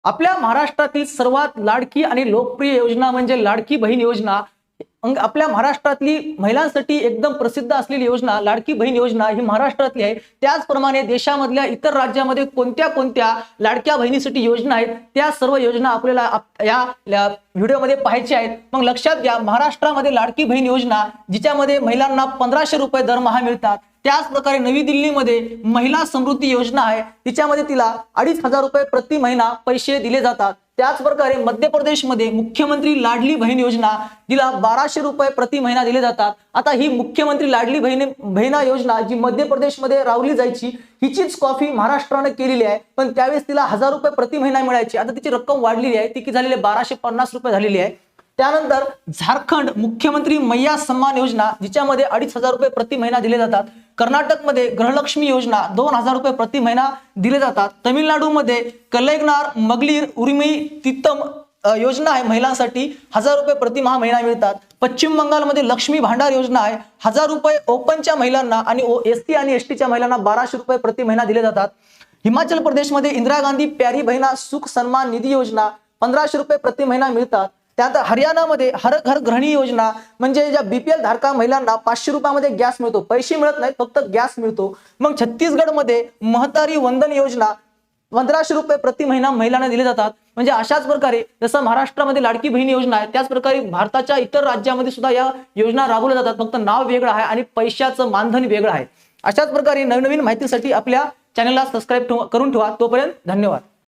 आपल्या महाराष्ट्रातील सर्वात लाडकी आणि लोकप्रिय योजना म्हणजे लाडकी बहीण योजना। आपल्या महाराष्ट्रातली महिलांसाठी एकदम प्रसिद्ध असलेली योजना लाडकी बहीण योजना ही महाराष्ट्रातली आहे। त्याचप्रमाणे देशामधल्या इतर राज्यामध्ये कोणत्या कोणत्या लाडक्या बहिणीसाठी योजना आहेत त्या सर्व योजना आपल्याला या व्हिडिओमध्ये पाहायच्या आहेत। मग लक्षात घ्या, महाराष्ट्रामध्ये लाडकी बहीण योजना जिच्यामध्ये महिलांना 1500 रुपये दरमहा मिळतात। त्याच प्रकारे नवी दिल्लीमध्ये महिला समृद्धी योजना आहे, तिच्यामध्ये तिला 2500 रुपये प्रति महिना पैसे दिले जातात। त्याच प्रकारे मध्य प्रदेशमध्ये मुख्यमंत्री लाडली बहीण योजना जिला 1200 रुपये प्रति महिना दिले जातात। आता ही मुख्यमंत्री लाडली बहीण योजना जी मध्य प्रदेशमध्ये राबवली जायची हिचीच कॉपी महाराष्ट्राने केलेली आहे, पण त्यावेळेस तिला 1000 रुपये प्रति महिना मिळायची। आता तिची रक्कम वाढलेली आहे, ती की झालेली 1250 रुपये झालेली आहे। त्यानंतर झारखंड मुख्यमंत्री मैया सन्मान योजना जिच्यामध्ये 2500 रुपये प्रति महिना दिले जातात। कर्नाटकमध्ये गृहलक्ष्मी योजना 2000 रुपये प्रति महिना दिले जातात। तमिळनाडूमध्ये कलैगनार मगलीर उरिमी तित्तम योजना आहे, महिलांसाठी 1000 रुपये प्रति महिना मिळतात। पश्चिम बंगालमध्ये लक्ष्मी भांडार योजना आहे, 1000 रुपये ओपनच्या महिलांना आणि एसटी आणि एसटीच्या महिलांना 1200 रुपये प्रति महिना दिले जातात। हिमाचल प्रदेशमध्ये इंदिरा गांधी प्यारी बहिणा सुख सन्मान निधी योजना 1500 रुपये प्रति महिना मिळतात। त्यानंतर हरियाणामध्ये हर घर गृहिणी योजना म्हणजे ज्या बीपीएल धारका महिलांना 500 रुपयामध्ये गॅस मिळतो, पैसे मिळत नाहीत, फक्त गॅस मिळतो। मग छत्तीसगडमध्ये महतारी वंदन योजना 1500 रुपये प्रति महिना महिलांना दिले जातात। म्हणजे अशाच प्रकारे जसं महाराष्ट्रामध्ये लाडकी बहीण योजना आहे त्याच प्रकारे भारताच्या इतर राज्यामध्ये सुद्धा या योजना राबवल्या जातात, फक्त नाव वेगळं आहे आणि पैशाचं मानधन वेगळं आहे। अशाच प्रकारे नवीन माहितीसाठी आपल्या चॅनलला सबस्क्राईब करून ठेवा। तोपर्यंत धन्यवाद।